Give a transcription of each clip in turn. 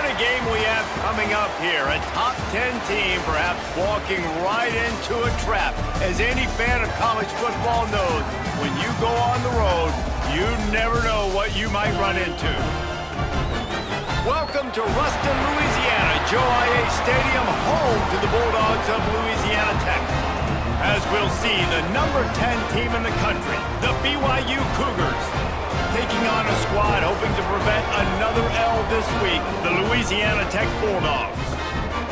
What a game we have coming up here. A top 10 team perhaps walking right into a trap. As any fan of college football knows, when you go on the road, you never know what you might run into. Welcome to Ruston, Louisiana, Joe IA Stadium, home to the Bulldogs of Louisiana Tech. As we'll see, the number 10 team in the country, the BYU Cougars, taking on a squad hoping to prevent another L this week, the Louisiana Tech Bulldogs.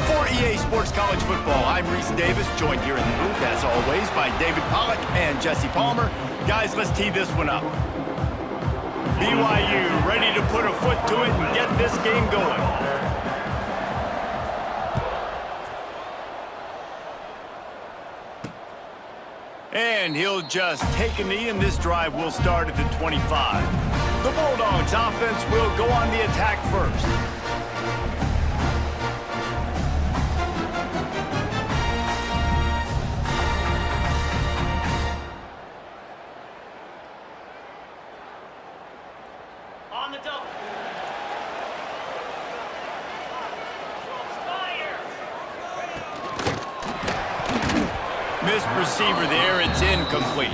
For EA Sports College Football, I'm Reese Davis, joined here in the booth, as always, by David Pollack and Jesse Palmer. Guys, let's tee this one up. BYU ready to put a foot to it and get this game going. And he'll just take a knee, and this drive will start at the 25. The Bulldogs offense will go on the attack first. On the double. Missed receiver there, it's incomplete.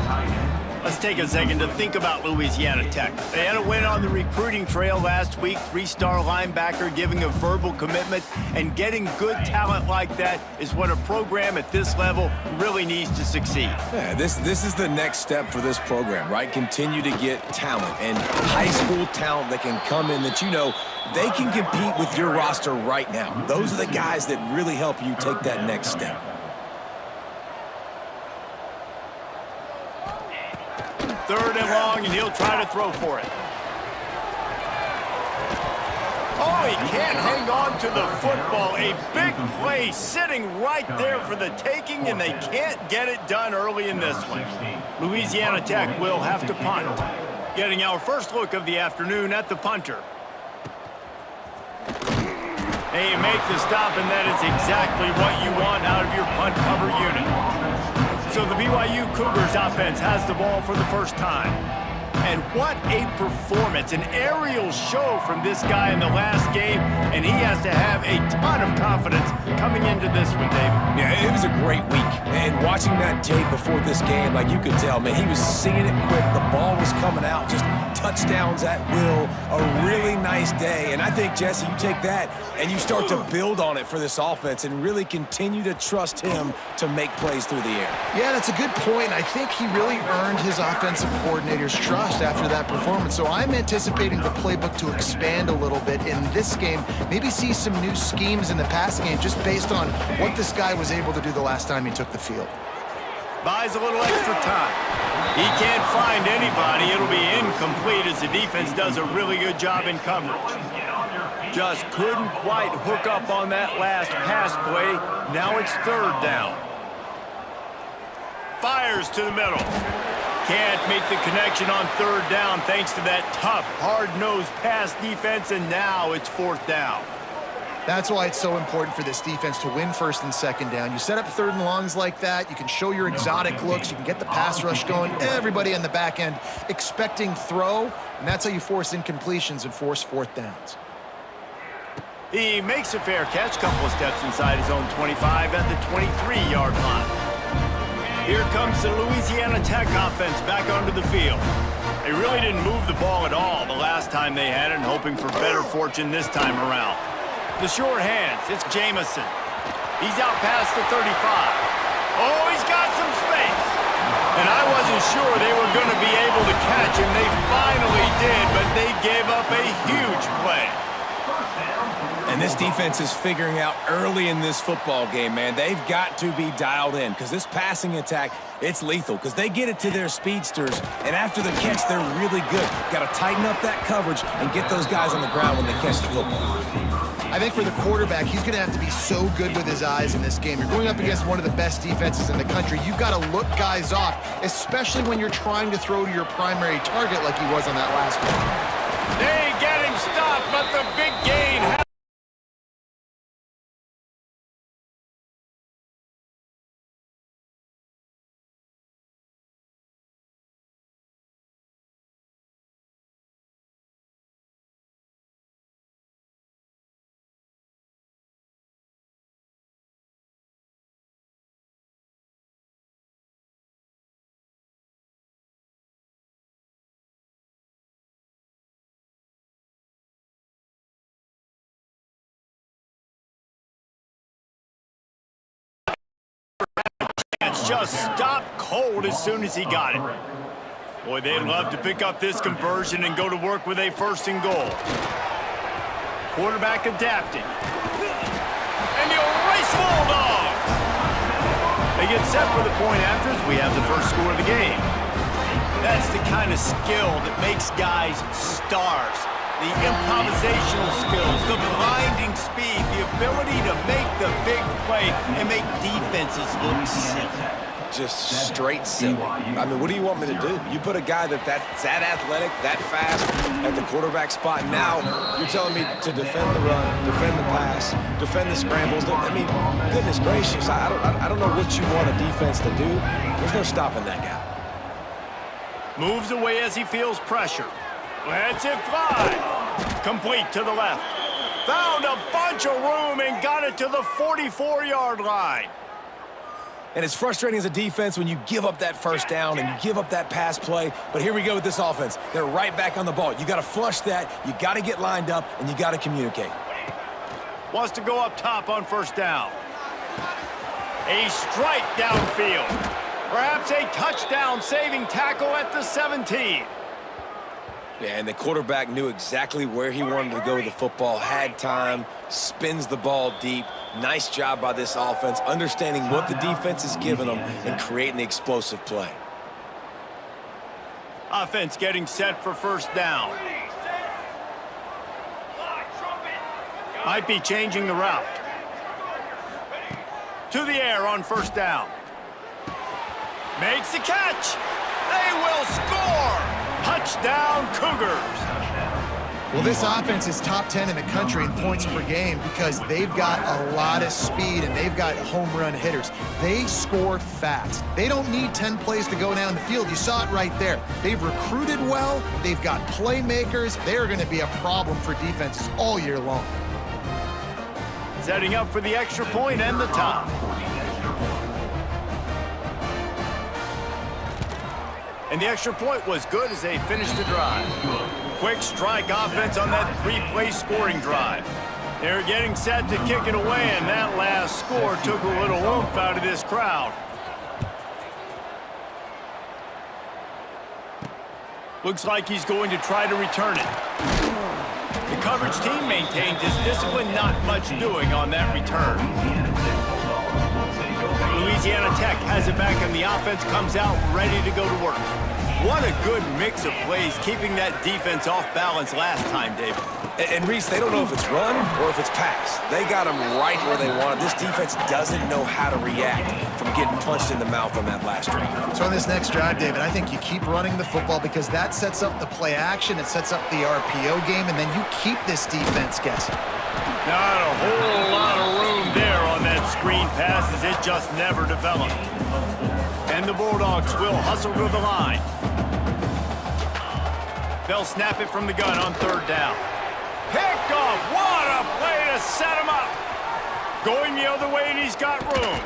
Let's take a second to think about Louisiana Tech. They had a win on the recruiting trail last week, three-star linebacker giving a verbal commitment, and getting good talent like that is what a program at this level really needs to succeed. Yeah, this is the next step for this program, right? Continue to get talent and high school talent that can come in that you know they can compete with your roster right now. Those are the guys that really help you take that next step. Third and long, and he'll try to throw for it. Oh, he can't hang on to the football. A big play sitting right there for the taking, and they can't get it done early in this one. Louisiana Tech will have to punt. Getting our first look of the afternoon at the punter. They make the stop, and that is exactly what you want out of your punt cover unit. So the BYU Cougars offense has the ball for the first time. And what a performance, an aerial show from this guy in the last game, and he has to have a ton of confidence coming into this one, David. Yeah, it was a great week. And watching that tape before this game, like you could tell, man, he was seeing it quick. The ball was coming out, just touchdowns at will. A really nice day. And I think, Jesse, you take that and you start to build on it for this offense and really continue to trust him to make plays through the air. Yeah, that's a good point. I think he really earned his offensive coordinator's trust after that performance. So I'm anticipating the playbook to expand a little bit in this game. Maybe see some new schemes in the passing game just based on what this guy was able to do the last time he took the field. Buys a little extra time. He can't find anybody. It'll be incomplete as the defense does a really good job in coverage. Just couldn't quite hook up on that last pass play. Now it's third down. Fires to the middle. Can't make the connection on third down thanks to that tough, hard-nosed pass defense, and now it's fourth down. That's why it's so important for this defense to win first and second down. You set up third and longs like that, you can show your exotic looks, you can get the pass rush going, everybody on the back end expecting throw, and that's how you force incompletions and force fourth downs. He makes a fair catch, couple of steps inside his own 25 at the 23-yard line. Here comes the Louisiana Tech offense back onto the field. They really didn't move the ball at all the last time they had it, and hoping for better fortune this time around. The short hands, it's Jamison. He's out past the 35. Oh, he's got some space. And I wasn't sure they were going to be able to catch him. They finally did, but they gave up a huge play. And this defense is figuring out early in this football game, man. They've got to be dialed in because this passing attack, it's lethal because they get it to their speedsters, and after the catch, they're really good. Got to tighten up that coverage and get those guys on the ground when they catch the football. I think for the quarterback, he's going to have to be so good with his eyes in this game. You're going up against one of the best defenses in the country. You've got to look guys off, especially when you're trying to throw to your primary target like he was on that last one. They get him stopped, but the big gain That's just stopped cold as soon as he got it. Boy, they'd love to pick up this conversion and go to work with a 1st and goal. Quarterback adapting. And the race Bulldogs! They get set for the point after as we have the first score of the game. That's the kind of skill that makes guys stars. The improvisational skills, the blinding speed, the ability to make the big play and make defenses look silly. Just straight silly. I mean, what do you want me to do? You put a guy that's that athletic, that fast at the quarterback spot. Now you're telling me to defend the run, defend the pass, defend the scrambles. I mean, goodness gracious, I don't know what you want a defense to do. There's no stopping that guy. Moves away as he feels pressure. Lets it fly. Complete to the left. Found a bunch of room and got it to the 44-yard line. And it's frustrating as a defense when you give up that 1st down and you give up that pass play. But here we go with this offense. They're right back on the ball. You got to flush that. You got to get lined up, and you got to communicate. Wants to go up top on 1st down. A strike downfield. Perhaps a touchdown-saving tackle at the 17. Yeah, and the quarterback knew exactly where he wanted to go with the football, had time, spins the ball deep. Nice job by this offense, understanding what the defense is giving them and creating the explosive play. Offense getting set for 1st down. Might be changing the route. To the air on 1st down. Makes the catch. They will score. Touchdown, Cougars. Well, this offense is top 10 in the country in points per game because they've got a lot of speed and they've got home run hitters. They score fast. They don't need 10 plays to go down the field. You saw it right there. They've recruited well. They've got playmakers. They're going to be a problem for defenses all year long. Setting up for the extra point and the top. And the extra point was good as they finished the drive. Quick strike offense on that 3-play scoring drive. They're getting set to kick it away, and that last score took a little oomph out of this crowd. Looks like he's going to try to return it. The coverage team maintains his discipline, not much doing on that return. Louisiana Tech has it back, and the offense comes out ready to go to work. What a good mix of plays, keeping that defense off balance last time, David. And Reese, they don't know if it's run or if it's pass. They got them right where they want it. This defense doesn't know how to react from getting punched in the mouth on that last drive. So on this next drive, David, I think you keep running the football because that sets up the play action, it sets up the RPO game, and then you keep this defense guessing. Not a whole lot of room there on that screen pass as it just never developed. And the Bulldogs will hustle to the line. They'll snap it from the gun on 3rd down. Picked off. What a play to set him up. Going the other way, and he's got room.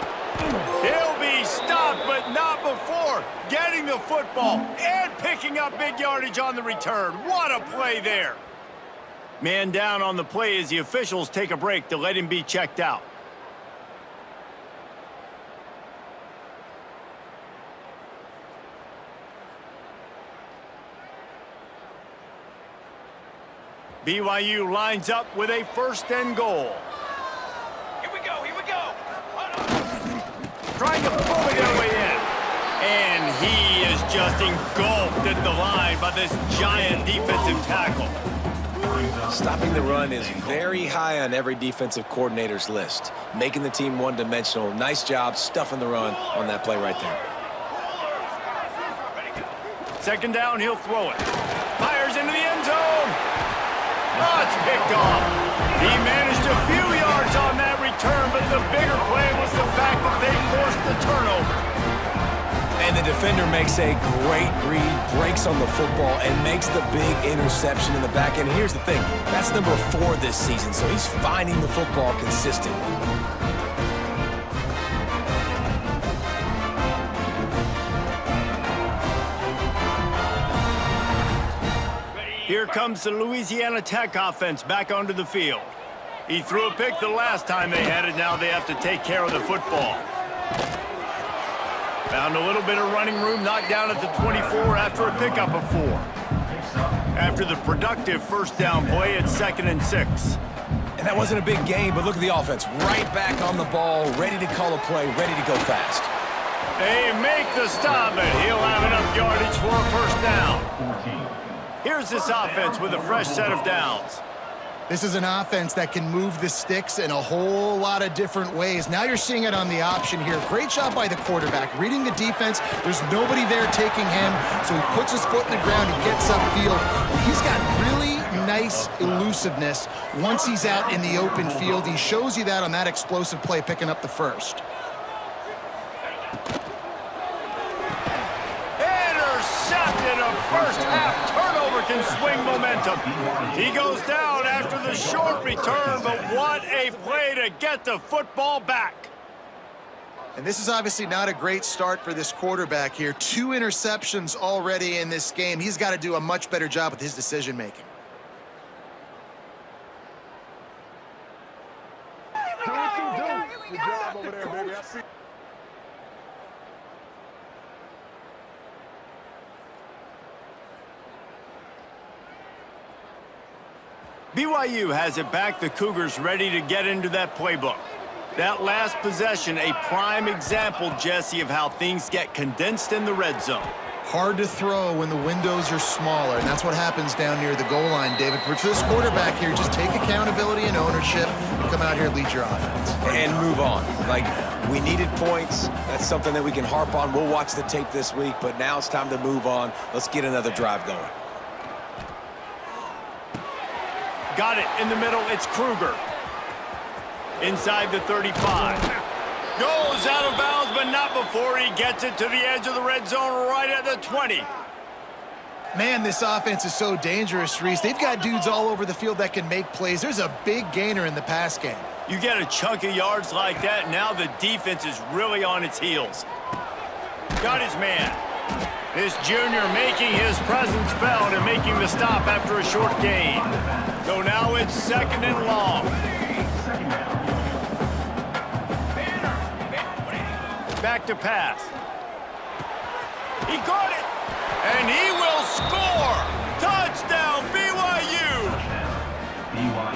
He'll be stopped, but not before getting the football and picking up big yardage on the return. What a play there. Man down on the play as the officials take a break to let him be checked out. BYU lines up with a 1st and goal. Here we go, here we go. Trying to pull it their way in. And he is just engulfed at the line by this giant defensive tackle. Stopping the run is very high on every defensive coordinator's list. Making the team one-dimensional. Nice job stuffing the run on that play right there. 2nd down, he'll throw it. Fires into the end zone. Oh, it's picked off. He managed a few yards on that return, but the bigger play was the fact that they forced the turnover. And the defender makes a great read, breaks on the football, and makes the big interception in the back end. Here's the thing, that's number 4 this season, so he's finding the football consistently. Here comes the Louisiana Tech offense back onto the field. He threw a pick the last time they had it. Now they have to take care of the football. Found a little bit of running room, knocked down at the 24 after a pickup of 4. After the productive first down play, it's 2nd and 6. And that wasn't a big gain, but look at the offense. Right back on the ball, ready to call a play, ready to go fast. They make the stop, and he'll have enough yardage for a first down. Here's this offense with a fresh set of downs. This is an offense that can move the sticks in a whole lot of different ways. Now you're seeing it on the option here. Great job by the quarterback. Reading the defense, there's nobody there taking him, so he puts his foot in the ground, he gets upfield. He's got really nice elusiveness once he's out in the open field. He shows you that on that explosive play, picking up the first. Intercepted, a first half turnover can swing momentum. He goes down after the short return, but what a play to get the football back. And this is obviously not a great start for this quarterback here. 2 interceptions already in this game. He's got to do a much better job with his decision-making. Good job over there, baby. I see. BYU has it back. The Cougars ready to get into that playbook. That last possession, a prime example, Jesse, of how things get condensed in the red zone. Hard to throw when the windows are smaller, and that's what happens down near the goal line, David. For this quarterback here, just take accountability and ownership and come out here and lead your offense. And move on. Like, we needed points. That's something that we can harp on. We'll watch the tape this week, but now it's time to move on. Let's get another drive going. Got it in the middle. It's Kruger. Inside the 35. Goes out of bounds, but not before he gets it to the edge of the red zone right at the 20. Man, this offense is so dangerous, Reese. They've got dudes all over the field that can make plays. There's a big gainer in the pass game. You get a chunk of yards like that, now the defense is really on its heels. Got his man. This junior making his presence felt and making the stop after a short gain. So now it's 2nd and long. Back to pass. He caught it, and he will score! Touchdown, BYU!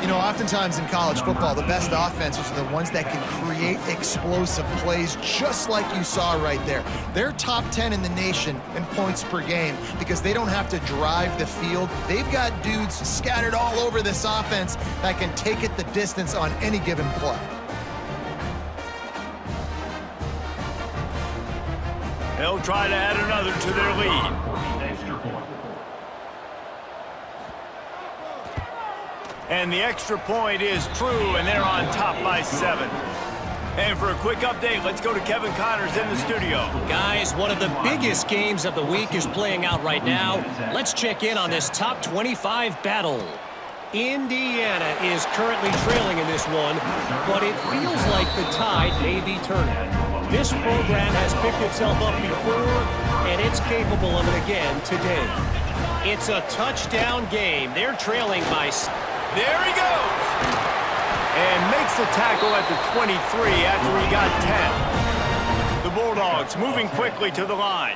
You know, oftentimes in college football, the best offenses are the ones that can create explosive plays, just like you saw right there. They're top 10 in the nation in points per game because they don't have to drive the field. They've got dudes scattered all over this offense that can take it the distance on any given play. They'll try to add another to their lead. And the extra point is true, and they're on top by 7. And for a quick update, let's go to Kevin Connors in the studio. Guys, one of the biggest games of the week is playing out right now. Let's check in on this top 25 battle. Indiana is currently trailing in this one, but it feels like the tide may be turning. This program has picked itself up before, and it's capable of it again today. It's a touchdown game. They're trailing by... There he goes! And makes the tackle at the 23 after he got 10. The Bulldogs moving quickly to the line.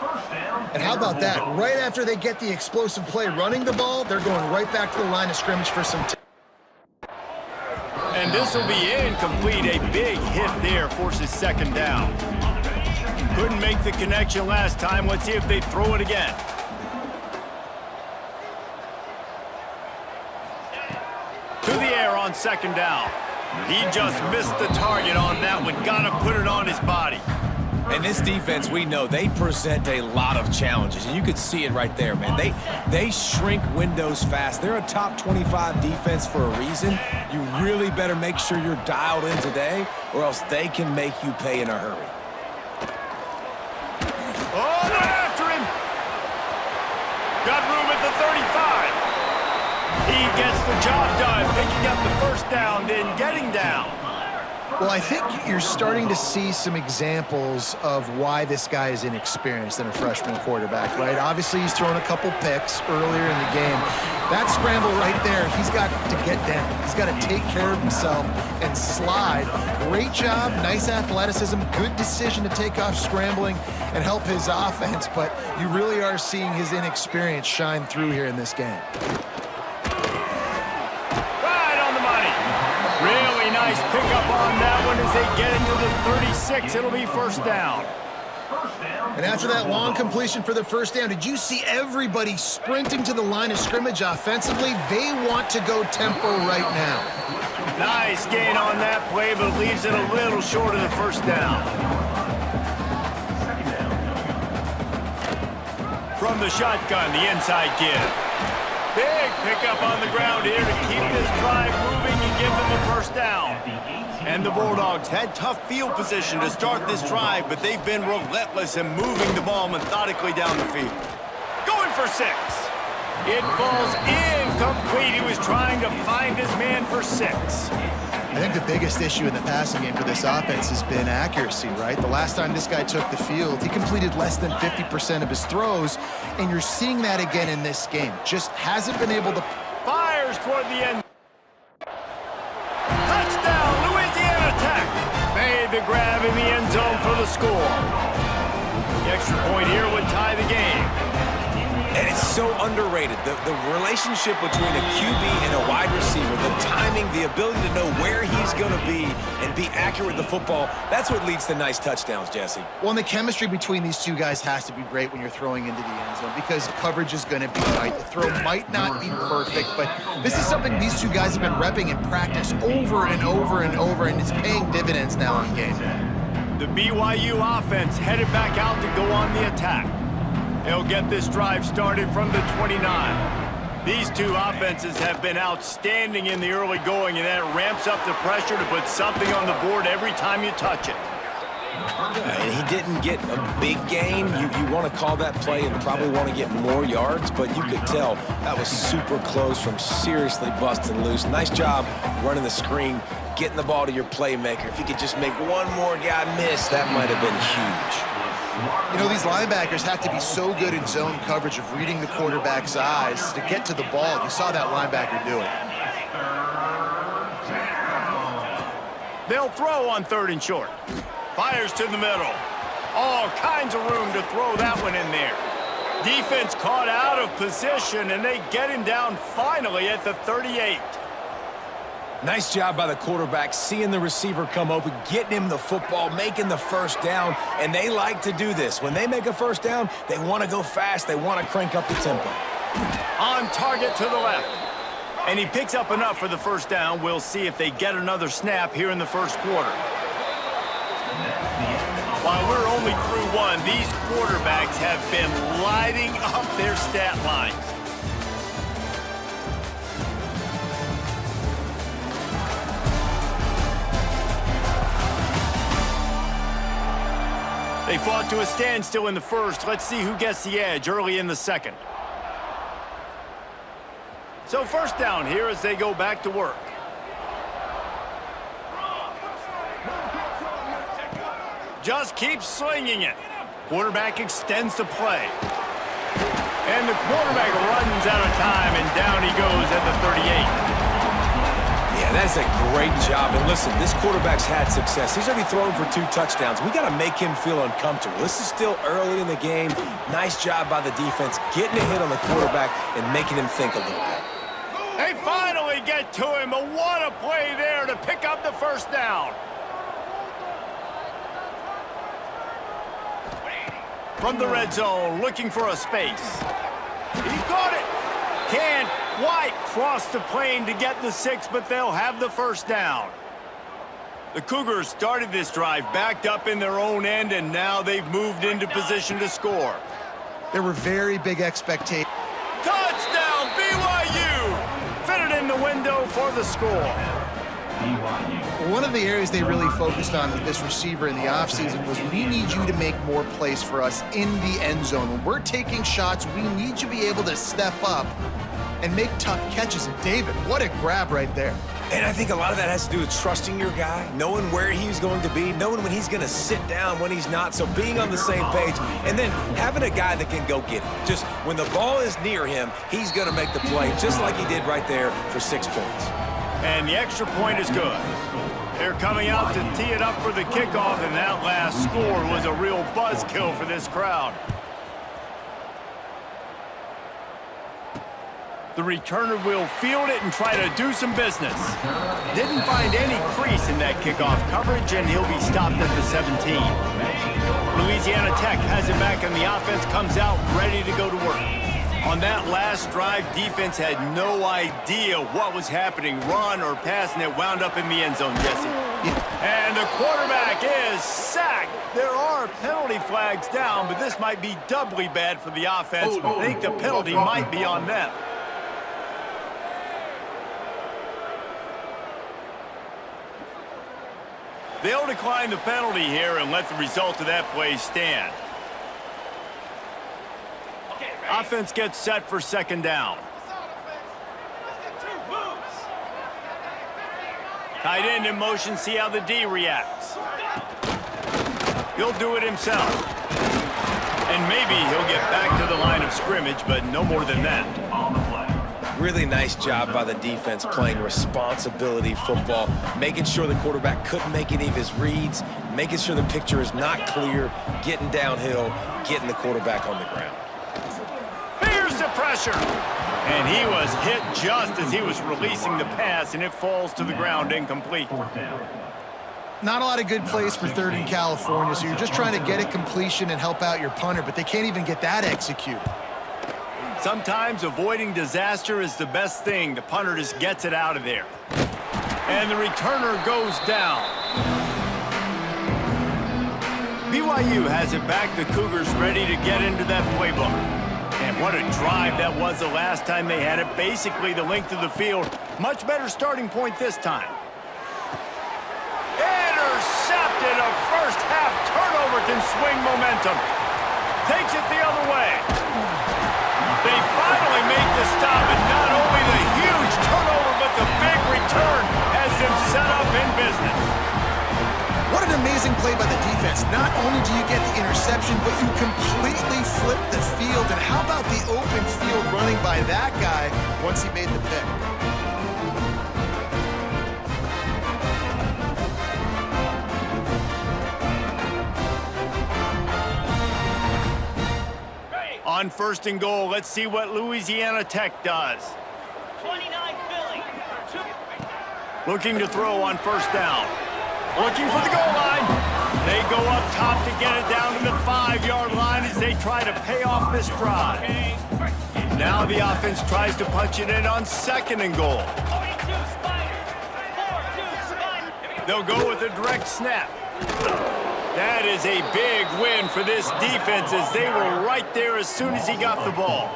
And how about that? Right after they get the explosive play running the ball, they're going right back to the line of scrimmage for some... And this will be incomplete. A big hit there forces 2nd down. Couldn't make the connection last time. Let's see if they throw it again. To the air on 2nd down. He just missed the target on that one. Gotta put it on his body. And this defense, we know, they present a lot of challenges. And you could see it right there, man. They shrink windows fast. They're a top 25 defense for a reason. You really better make sure you're dialed in today, or else they can make you pay in a hurry. Oh, they're after him. Got room at the 35. He gets the job done, picking up the first down, then getting down. Well, I think you're starting to see some examples of why this guy is inexperienced in a freshman quarterback, right? Obviously, he's thrown a couple picks earlier in the game. That scramble right there, he's got to get down. He's got to take care of himself and slide. Great job, nice athleticism, good decision to take off scrambling and help his offense, but you really are seeing his inexperience shine through here in this game. Really nice pickup on that one as they get into the 36. It'll be first down. And after that long completion for the first down, did you see everybody sprinting to the line of scrimmage offensively? They want to go tempo right now. Nice gain on that play, but leaves it a little short of the first down. From the shotgun, the inside give. Big pickup on the ground here to keep this drive moving and give them a first down. And the Bulldogs had tough field position to start this drive, but they've been relentless in moving the ball methodically down the field. Going for 6. It falls incomplete. He was trying to find his man for 6. I think the biggest issue in the passing game for this offense has been accuracy, right? The last time this guy took the field, he completed less than 50% of his throws, and you're seeing that again in this game. Just hasn't been able to... Fires toward the end. Touchdown, Louisiana Tech. Made the grab in the end zone for the score. The extra point here would tie the game. And it's so underrated. The relationship between a QB and a wide receiver, the timing, the ability to know where he's going to be and be accurate with the football, that's what leads to nice touchdowns, Jesse. Well, and the chemistry between these two guys has to be great when you're throwing into the end zone because coverage is going to be tight. The throw might not be perfect, but this is something these two guys have been repping in practice over and over and over, and it's paying dividends now on game day. The BYU offense headed back out to go on the attack. They'll get this drive started from the 29. These two offenses have been outstanding in the early going, and that ramps up the pressure to put something on the board every time you touch it. And he didn't get a big gain. You want to call that play and probably want to get more yards, but you could tell that was super close from seriously busting loose. Nice job running the screen, getting the ball to your playmaker. If you could just make one more guy miss, that might have been huge. You know, these linebackers have to be so good in zone coverage of reading the quarterback's eyes to get to the ball. You saw that linebacker do it. They'll throw on 3rd and short. Fires to the middle. All kinds of room to throw that one in there. Defense caught out of position, and they get him down finally at the 38. Nice job by the quarterback, seeing the receiver come open, getting him the football, making the first down, and they like to do this. When they make a first down, they want to go fast. They want to crank up the tempo. On target to the left. And he picks up enough for the first down. We'll see if they get another snap here in the first quarter. While we're only through one, these quarterbacks have been lighting up their stat lines. They fought to a standstill in the first. Let's see who gets the edge early in the second. So first down here as they go back to work. Just keeps slinging it. Quarterback extends the play. And the quarterback runs out of time, and down he goes at the 38. Yeah, that's a great job. And listen, this quarterback's had success. He's already thrown for 2 touchdowns. We got to make him feel uncomfortable. This is still early in the game. Nice job by the defense, getting a hit on the quarterback and making him think a little bit. They finally get to him, but what a play there to pick up the first down. From the red zone, looking for a space. He got it. Can't quite cross the plane to get the 6, but they'll have the first down. The Cougars started this drive backed up in their own end, and now they've moved into position to score. There were very big expectations. Touchdown, BYU! Fitted in the window for the score. One of the areas they really focused on with this receiver in the offseason was we need you to make more plays for us in the end zone. When we're taking shots, we need you to be able to step up and make tough catches. And David, what a grab right there. And I think a lot of that has to do with trusting your guy, knowing where he's going to be, knowing when he's going to sit down, when he's not, so being on the same page, and then having a guy that can go get it. Just when the ball is near him, he's going to make the play, just like he did right there for 6 points. And the extra point is good. They're coming out to tee it up for the kickoff, and that last score was a real buzzkill for this crowd. The returner will field it and try to do some business. Didn't find any crease in that kickoff coverage, and he'll be stopped at the 17. Louisiana Tech has it back, and the offense comes out ready to go to work. On that last drive, defense had no idea what was happening, run or pass, and it wound up in the end zone, Jesse. And the quarterback is sacked. There are penalty flags down, but this might be doubly bad for the offense. I think the penalty might be on them. They'll decline the penalty here and let the result of that play stand. Offense gets set for second down. Tight end in motion, see how the D reacts. He'll do it himself. And maybe he'll get back to the line of scrimmage, but no more than that. Really nice job by the defense playing responsibility football, making sure the quarterback couldn't make any of his reads, making sure the picture is not clear, getting downhill, getting the quarterback on the ground. Here's the pressure. And he was hit just as he was releasing the pass, and it falls to the ground incomplete. Not a lot of good plays for third in California, so you're just trying to get it completion and help out your punter, but they can't even get that executed. Sometimes avoiding disaster is the best thing. The punter just gets it out of there. And the returner goes down. BYU has it back. The Cougars ready to get into that playbook. And what a drive that was the last time they had it. Basically the length of the field. Much better starting point this time. Intercepted. A first half turnover can swing momentum. Takes it the other way. They finally make the stop, and not only the huge turnover, but the big return has them set up in business. What an amazing play by the defense. Not only do you get the interception, but you completely flip the field. And how about the open field running by that guy once he made the pick? On first and goal, let's see what Louisiana Tech does. 29 Philly. Looking to throw on first down. Looking for the goal line. They go up top to get it down to the 5-yard line as they try to pay off this drive. Now the offense tries to punch it in on second and goal. 42 Spiders. 4-2 Spiders. They'll go with a direct snap. That is a big win for this defense as they were right there as soon as he got the ball.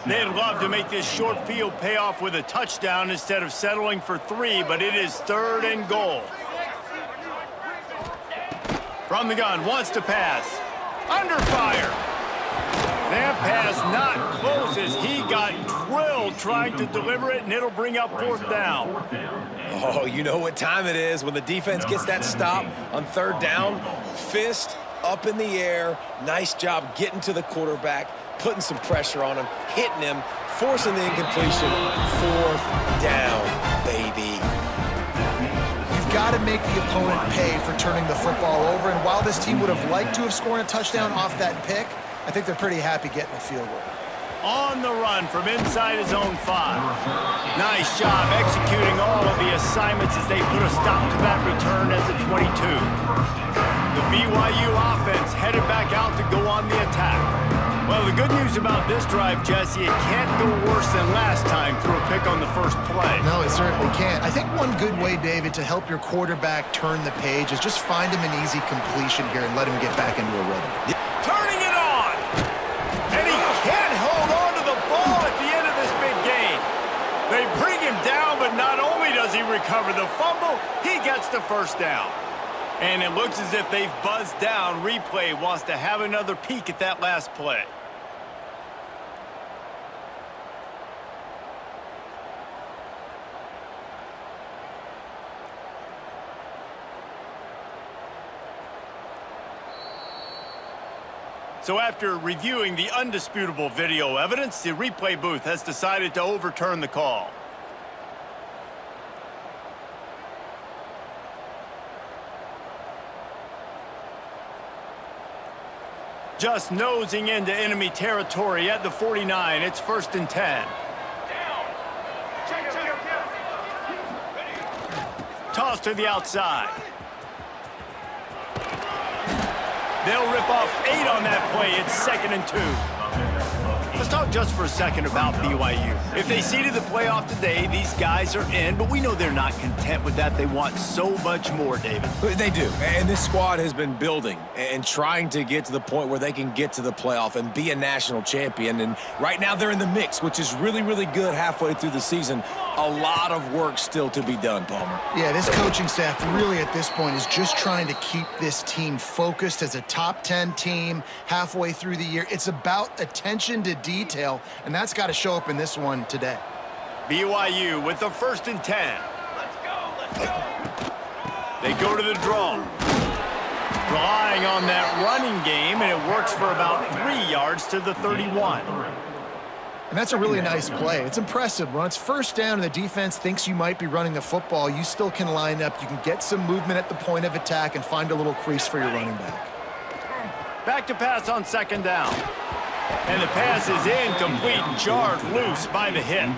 They'd love to make this short field pay off with a touchdown instead of settling for 3, but it is third and goal. From the gun, wants to pass. Under fire. That pass not close as he got drilled trying to deliver it, and it'll bring up fourth down. Oh, you know what time it is when the defense gets that stop on third down. Fist up in the air. Nice job getting to the quarterback, putting some pressure on him, hitting him, forcing the incompletion. Fourth down, baby. You've got to make the opponent pay for turning the football over. And while this team would have liked to have scored a touchdown off that pick, I think they're pretty happy getting a field goal. On the run from inside his own 5. Nice job executing all of the assignments as they put a stop to that return at the 22. The BYU offense headed back out to go on the attack. Well, the good news about this drive, Jesse, it can't go worse than last time through a pick on the first play. No, it certainly can't. I think one good way, David, to help your quarterback turn the page is just find him an easy completion here and let him get back into a rhythm. Turning it on! And he can't hold on to the ball at the end of this big game. They bring him down, but not only does he recover the fumble, he gets the first down. And it looks as if they've buzzed down. Replay wants to have another peek at that last play. So after reviewing the undisputable video evidence, the replay booth has decided to overturn the call. Just nosing into enemy territory at the 49. It's 1st and 10. Toss to the outside. They'll rip off 8 on that play. It's 2nd and 2. Let's talk just for a second about BYU. If they seeded the playoff today, these guys are in, but we know they're not content with that. They want so much more, David. They do, and this squad has been building and trying to get to the point where they can get to the playoff and be a national champion. And right now they're in the mix, which is really, really good halfway through the season. A lot of work still to be done, Palmer. Yeah, this coaching staff really at this point is just trying to keep this team focused as a top 10 team halfway through the year. It's about attention to detail, and that's got to show up in this one today. BYU with the 1st and 10. Let's go, let's go. They go to the draw. Relying on that running game, and it works for about 3 yards to the 31. And that's a really nice play. It's impressive. When it's 1st down and the defense thinks you might be running the football, you still can line up. You can get some movement at the point of attack and find a little crease for your running back. Back to pass on 2nd down. And the pass is incomplete, jarred loose by the hit.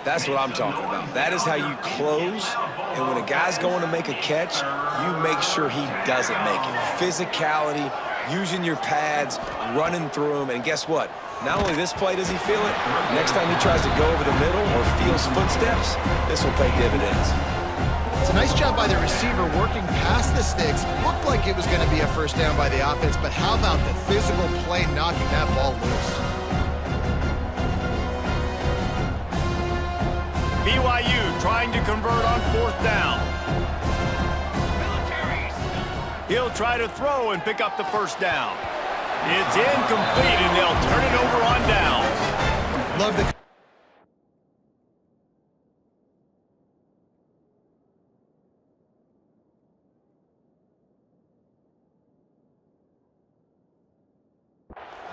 That's what I'm talking about. That is how you close. And when a guy's going to make a catch, you make sure he doesn't make it. Physicality, using your pads, running through them. And guess what? Not only this play does he feel it, next time he tries to go over the middle or feels footsteps, this will pay dividends. It's a nice job by the receiver working past the sticks. Looked like it was going to be a 1st down by the offense, but how about the physical play knocking that ball loose? BYU trying to convert on 4th down. He'll try to throw and pick up the 1st down. It's incomplete, and they'll turn it over on downs. Love the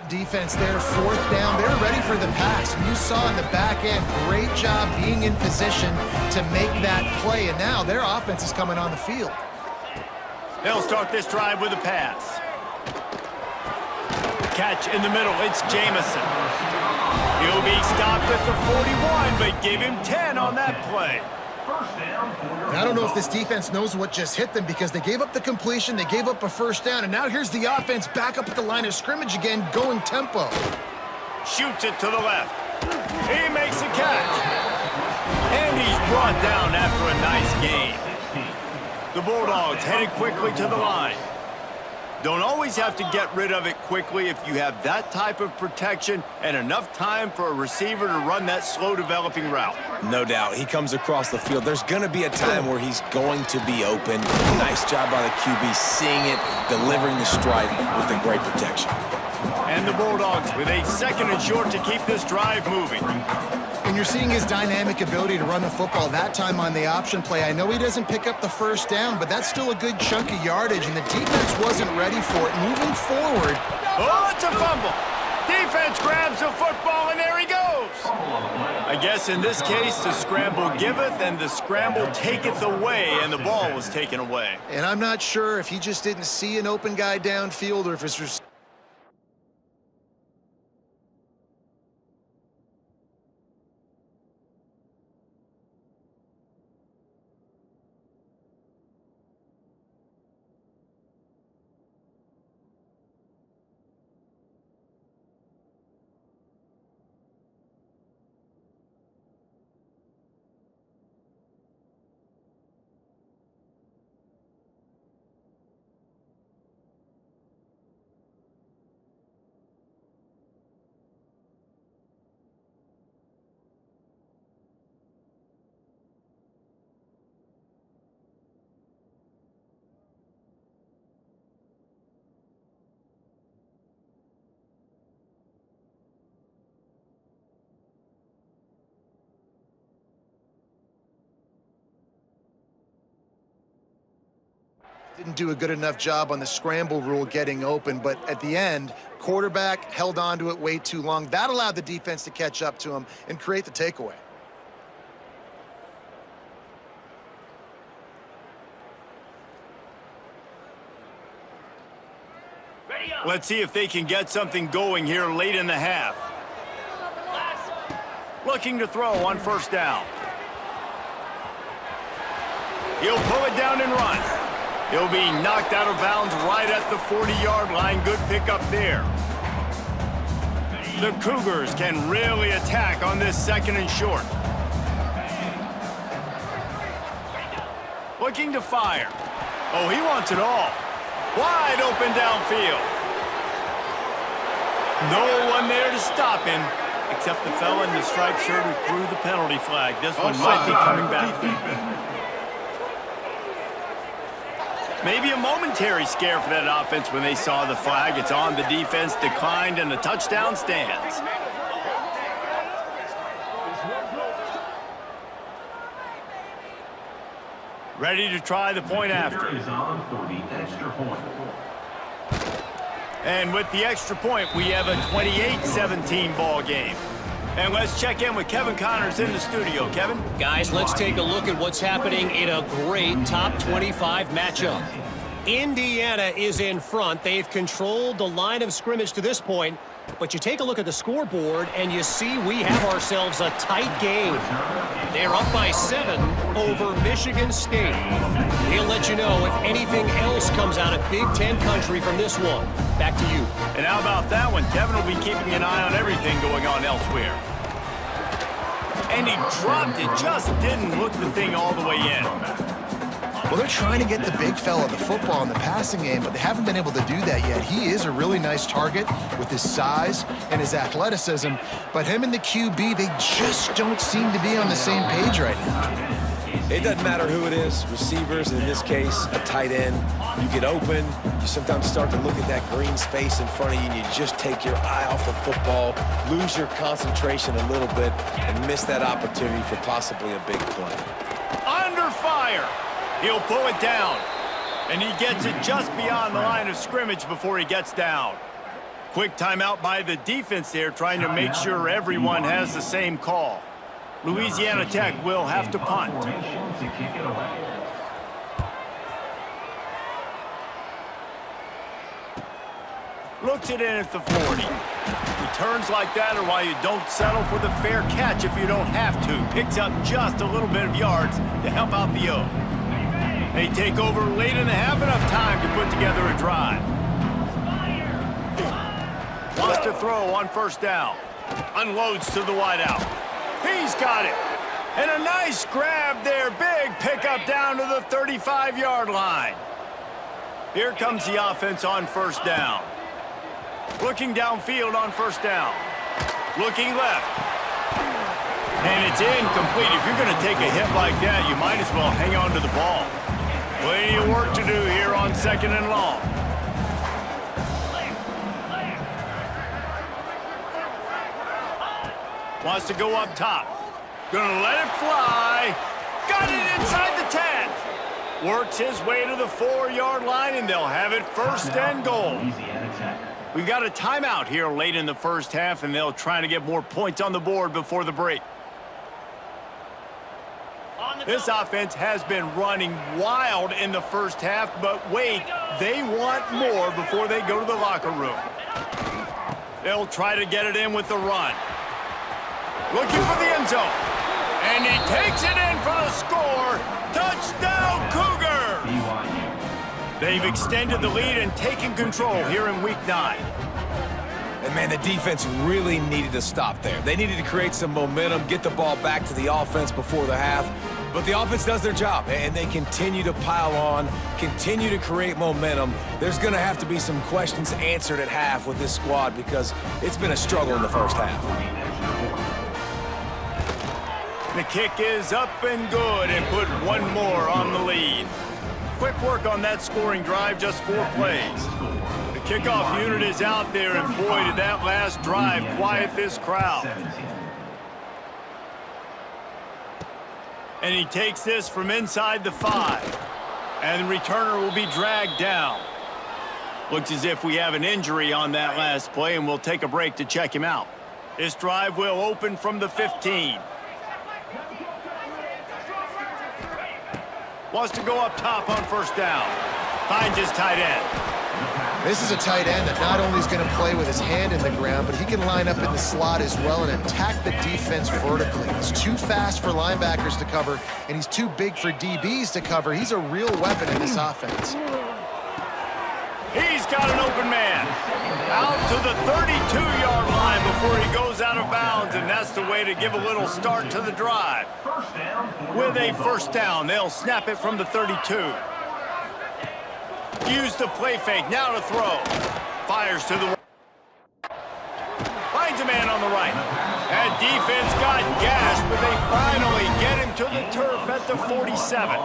defense there, 4th down. They're ready for the pass. And you saw in the back end, great job being in position to make that play. And now their offense is coming on the field. They'll start this drive with a pass. Catch in the middle. It's Jamison. He'll be stopped at the 41, but give him 10 on that play. And I don't know if this defense knows what just hit them because they gave up the completion, they gave up a 1st down, and now here's the offense back up at the line of scrimmage again, going tempo. Shoots it to the left. He makes a catch. And he's brought down after a nice gain. The Bulldogs headed quickly to the line. Don't always have to get rid of it quickly if you have that type of protection and enough time for a receiver to run that slow-developing route. No doubt. He comes across the field. There's going to be a time where he's going to be open. Nice job by the QB seeing it, delivering the strike with the great protection. And the Bulldogs with a 2nd and short to keep this drive moving. And you're seeing his dynamic ability to run the football, that time on the option play. I know he doesn't pick up the 1st down, but that's still a good chunk of yardage, and the defense wasn't ready for it. Moving forward. Oh, it's a fumble. Defense grabs the football, and there he goes. I guess in this case, the scramble giveth and the scramble taketh away, and the ball was taken away. And I'm not sure if he just didn't see an open guy downfield or if it's Didn't do a good enough job on the scramble rule getting open, but at the end, quarterback held on to it way too long. That allowed the defense to catch up to him and create the takeaway. Let's see if they can get something going here late in the half. Looking to throw on first down. He'll pull it down and run. He'll be knocked out of bounds right at the 40-yard line. Good pickup there. The Cougars can really attack on this second and short. Looking to fire. Oh, he wants it all. Wide open downfield. No one there to stop him, except the fella in the striped shirt who threw the penalty flag. This one might be coming back. Maybe a momentary scare for that offense when they saw the flag. It's on, the defense declined, and the touchdown stands. Ready to try the point after. And with the extra point, we have a 28-17 ball game. And let's check in with Kevin Connors in the studio. Kevin? Guys, let's take a look at what's happening in a great top 25 matchup. Indiana is in front. They've controlled the line of scrimmage to this point. But you take a look at the scoreboard, and you see we have ourselves a tight game. They're up by 7 over Michigan State. He'll let you know if anything else comes out of Big Ten country from this one. Back to you. And how about that one? Kevin will be keeping an eye on everything going on elsewhere. And he dropped it. Just didn't look the thing all the way in. Well, they're trying to get the big fella the football in the passing game, but they haven't been able to do that yet. He is a really nice target with his size and his athleticism, but him and the QB, they just don't seem to be on the same page right now. It doesn't matter who it is, receivers, in this case, a tight end. You get open, you sometimes start to look at that green space in front of you, and you just take your eye off the football, lose your concentration a little bit, and miss that opportunity for possibly a big play. Under fire. He'll pull it down, and he gets it just beyond the line of scrimmage before he gets down. Quick timeout by the defense there, trying to make sure everyone has the same call. Louisiana Tech will have to punt. Looks it in at the 40. Returns like that are why you don't settle for the fair catch if you don't have to. Picks up just a little bit of yards to help out the O. They take over late in the half, enough time to put together a drive. Wants to throw on first down. Unloads to the wideout. He's got it. And a nice grab there. Big pickup down to the 35-yard line. Here comes the offense on first down. Looking downfield on first down. Looking left. And it's incomplete. If you're going to take a hit like that, you might as well hang on to the ball. Plenty of work to do here on second and long. Wants to go up top. Gonna let it fly. Got it inside the 10. Works his way to the 4-yard line, and they'll have it first and goal. We've got a timeout here late in the first half, and they'll try to get more points on the board before the break. This offense has been running wild in the first half, but wait, they want more before they go to the locker room. They'll try to get it in with the run. Looking for the end zone. And he takes it in for the score. Touchdown, Cougar! They've extended the lead and taken control here in Week 9. And, man, the defense really needed to stop there. They needed to create some momentum, get the ball back to the offense before the half. But the offense does their job, and they continue to pile on, continue to create momentum. There's going to have to be some questions answered at half with this squad because it's been a struggle in the first half. The kick is up and good, and put one more on the lead. Quick work on that scoring drive, just 4 plays. The kickoff unit is out there, and boy, did that last drive quiet this crowd. And he takes this from inside the 5. And the returner will be dragged down. Looks as if we have an injury on that last play, and we'll take a break to check him out. This drive will open from the 15. Wants to go up top on first down. Finds his tight end. This is a tight end that not only is going to play with his hand in the ground, but he can line up in the slot as well and attack the defense vertically. He's too fast for linebackers to cover, and he's too big for DBs to cover. He's a real weapon in this offense. He's got an open man. Out to the 32-yard line before he goes out of bounds, and that's the way to give a little start to the drive. With a first down, they'll snap it from the 32. Use the play fake, now to throw. Fires to the... Finds a man on the right. And defense got gashed, but they finally get him to the turf at the 47.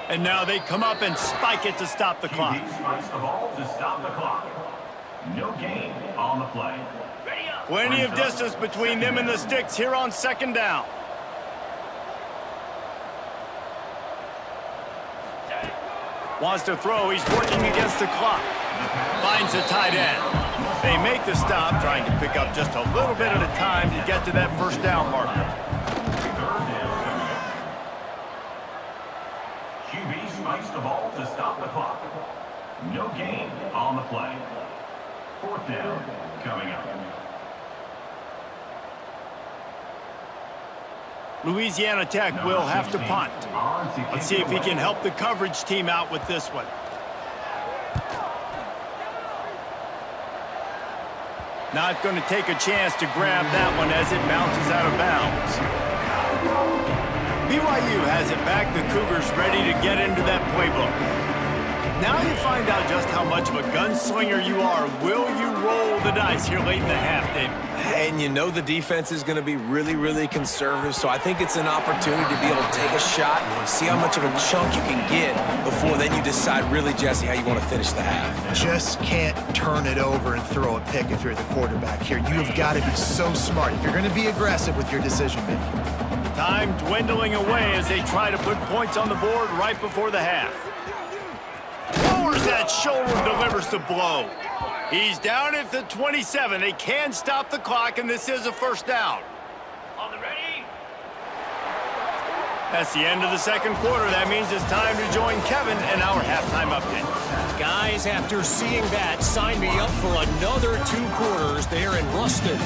And now they come up and spike it to stop the clock. No gain on the play. Plenty of distance between them and the sticks here on second down. Wants to throw. He's working against the clock. Finds a tight end. They make the stop, trying to pick up just a little bit at a time to get to that first down marker. QB spikes the ball to stop the clock. No gain on the play. Fourth down coming up. Louisiana Tech will have to punt. Let's see if he can help the coverage team out with this one. Not going to take a chance to grab that one as it bounces out of bounds. BYU has it back. The Cougars ready to get into that playbook. Now you find out just how much of a gunslinger you are. Will you roll the dice here late in the half, David? And you know the defense is going to be really, really conservative, so I think it's an opportunity to be able to take a shot, see how much of a chunk you can get before then you decide really, Jesse, how you want to finish the half. Just can't turn it over and throw a pick if you're the quarterback here. You've got to be so smart. You're going to be aggressive with your decision-making. Time dwindling away as they try to put points on the board right before the half. Lowers that shoulder, delivers the blow. He's down at the 27. They can stop the clock, and this is a first down. On the ready. That's the end of the second quarter. That means it's time to join Kevin in our halftime update. Guys, after seeing that, sign me up for another 2 quarters there in Ruston.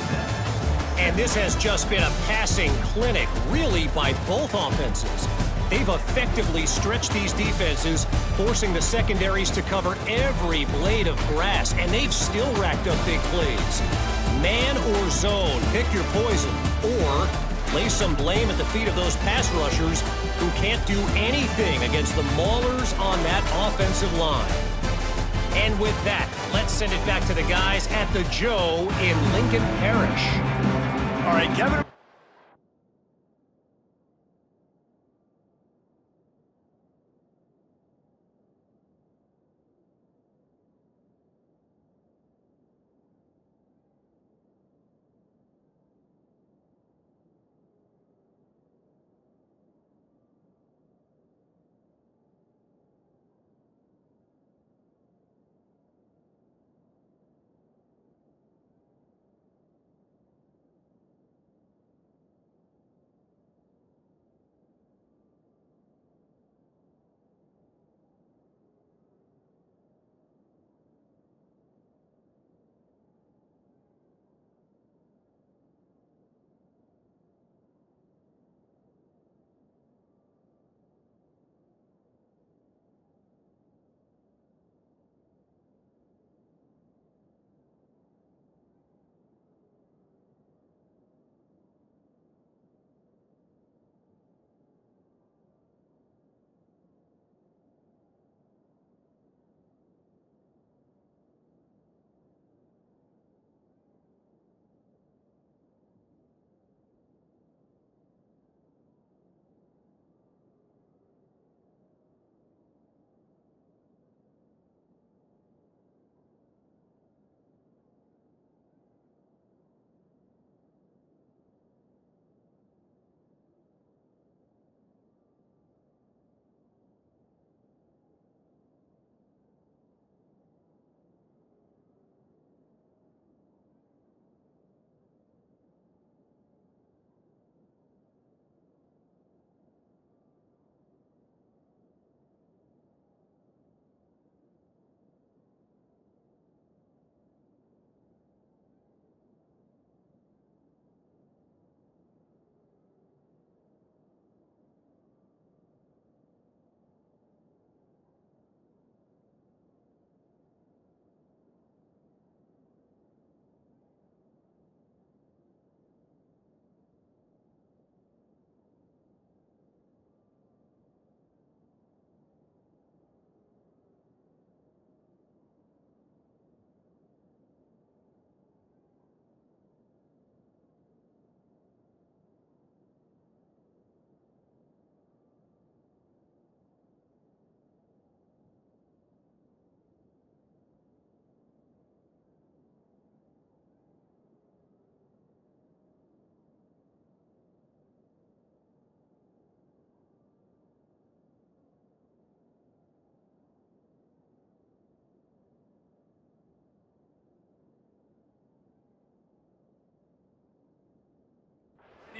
And this has just been a passing clinic, really, by both offenses. They've effectively stretched these defenses, forcing the secondaries to cover every blade of grass, and they've still racked up big plays. Man or zone, pick your poison, or lay some blame at the feet of those pass rushers who can't do anything against the maulers on that offensive line. And with that, let's send it back to the guys at the Joe in Lincoln Parish. All right, Kevin.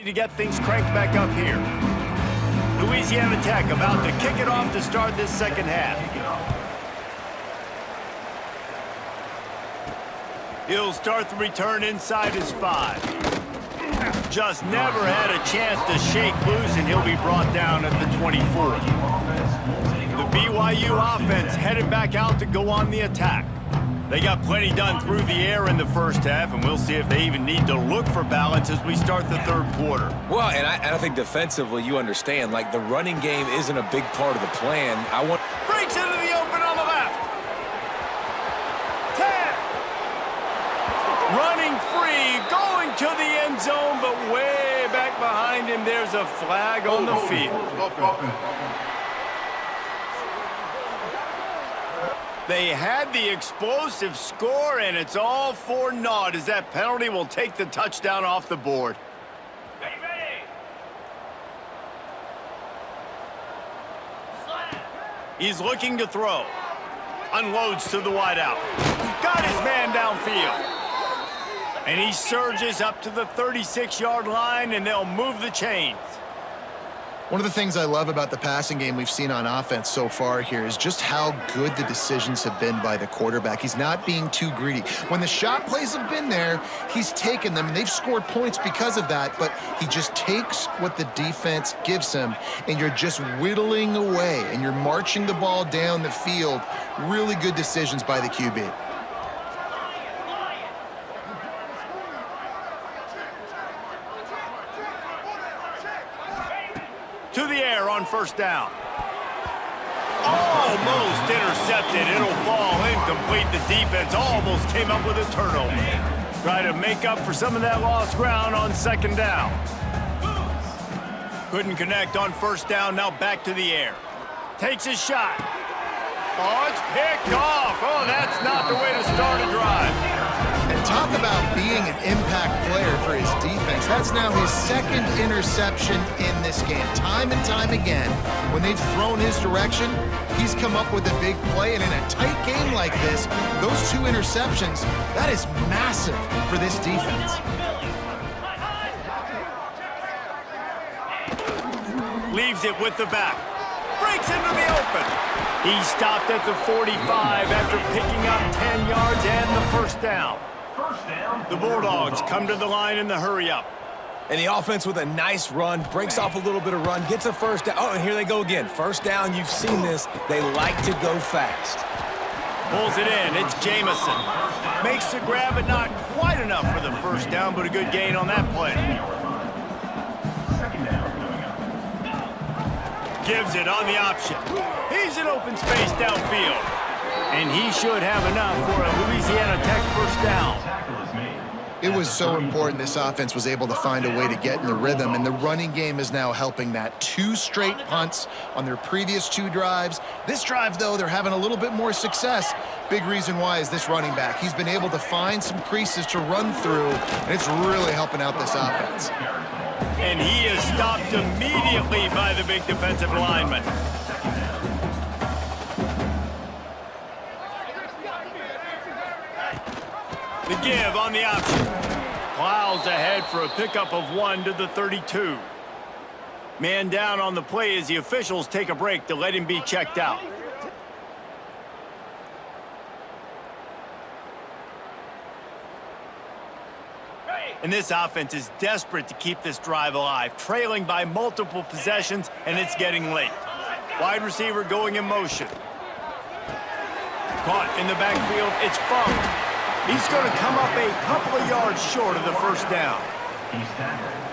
to get things cranked back up here. Louisiana Tech about to kick it off to start this second half. He'll start the return inside his 5. Just never had a chance to shake loose, and he'll be brought down at the 24. The BYU offense headed back out to go on the attack. They got plenty done through the air in the first half, and we'll see if they even need to look for balance as we start the third quarter. Well, and I think defensively, you understand, like the running game isn't a big part of the plan. Breaks into the open on the left. 10. Running free, going to the end zone, but way back behind him, there's a flag on the field. They had the explosive score, and it's all for naught as that penalty will take the touchdown off the board. He's looking to throw. Unloads to the wideout. Got his man downfield. And he surges up to the 36-yard line, and they'll move the chains. One of the things I love about the passing game we've seen on offense so far here is just how good the decisions have been by the quarterback. He's not being too greedy. When the shot plays have been there, he's taken them, and they've scored points because of that, but he just takes what the defense gives him, and you're just whittling away, and you're marching the ball down the field. Really good decisions by the QB. To the air on first down. Almost intercepted. It'll fall incomplete. The defense almost came up with a turnover. Try to make up for some of that lost ground on second down. Couldn't connect on first down. Now back to the air. Takes his shot. Oh, it's picked off. Oh, that's not the way to start a drive. And talk about being an impact player for his defense. That's now his second interception in this game. Time and time again, when they've thrown his direction, he's come up with a big play. And in a tight game like this, those 2 interceptions, that is massive for this defense. Leaves it with the back. Breaks into the open. He stopped at the 45 after picking up 10 yards and the first down. The Bulldogs come to the line in the hurry-up. And the offense with a nice run, breaks off a little bit of run, gets a first down. Oh, and here they go again. First down, you've seen this. They like to go fast. Pulls it in. It's Jamison. Makes the grab, but not quite enough for the first down, but a good gain on that play. Gives it on the option. He's in open space downfield. And he should have enough for a Louisiana Tech first down. It was so important this offense was able to find a way to get in the rhythm, and the running game is now helping that. 2 straight punts on their previous 2 drives. This drive, though, they're having a little bit more success. Big reason why is this running back. He's been able to find some creases to run through, and it's really helping out this offense. And he is stopped immediately by the big defensive lineman. The give on the option. Plows ahead for a pickup of 1 to the 32. Man down on the play as the officials take a break to let him be checked out. And this offense is desperate to keep this drive alive, trailing by multiple possessions, and it's getting late. Wide receiver going in motion. Caught in the backfield, it's Funk. He's going to come up a couple of yards short of the first down.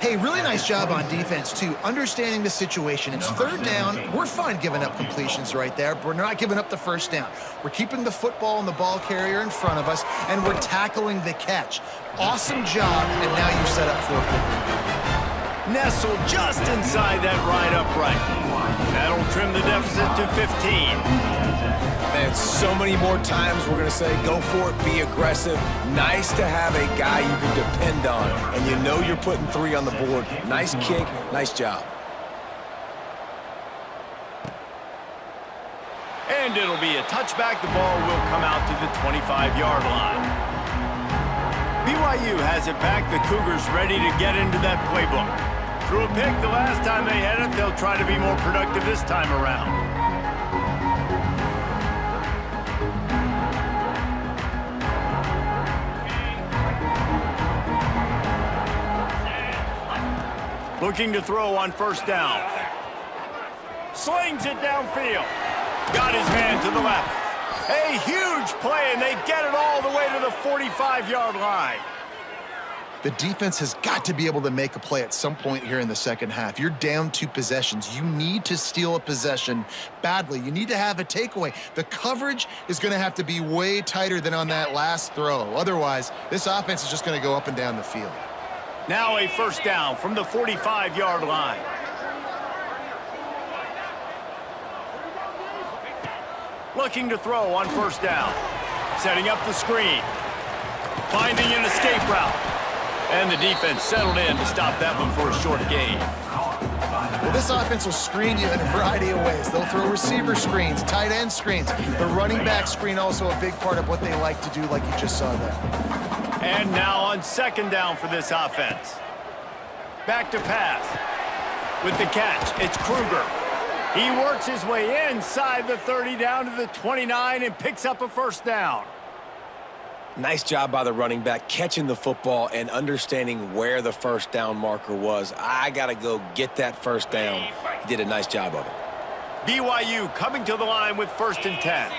Hey, really nice job on defense, too, understanding the situation. It's third down. We're fine giving up completions right there, but we're not giving up the first down. We're keeping the football and the ball carrier in front of us, and we're tackling the catch. Awesome job, and now you've set up 4th down. Nestled just inside that right upright. That'll trim the deficit to 15. And so many more times we're going to say, go for it, be aggressive. Nice to have a guy you can depend on, and you know you're putting 3 on the board. Nice kick, nice job. And it'll be a touchback. The ball will come out to the 25-yard line. BYU has it back. The Cougars ready to get into that playbook. threw a pick the last time they had it. They'll try to be more productive this time around. Looking to throw on first down. Slings it downfield. Got his man to the left. A huge play, and they get it all the way to the 45-yard line. The defense has got to be able to make a play at some point here in the second half. You're down 2 possessions. You need to steal a possession badly. You need to have a takeaway. The coverage is going to have to be way tighter than on that last throw. Otherwise, this offense is just going to go up and down the field. Now a first down from the 45-yard line. Looking to throw on first down. Setting up the screen. Finding an escape route. And the defense settled in to stop that one for a short gain. Well, this offense will screen you in a variety of ways. They'll throw receiver screens, tight end screens. The running back screen also a big part of what they like to do, like you just saw there. And now on second down for this offense. Back to pass. With the catch, it's Kruger. He works his way inside the 30 down to the 29 and picks up a first down. Nice job by the running back catching the football and understanding where the first down marker was. I got to go get that first down. He did a nice job of it. BYU coming to the line with 1st and 10.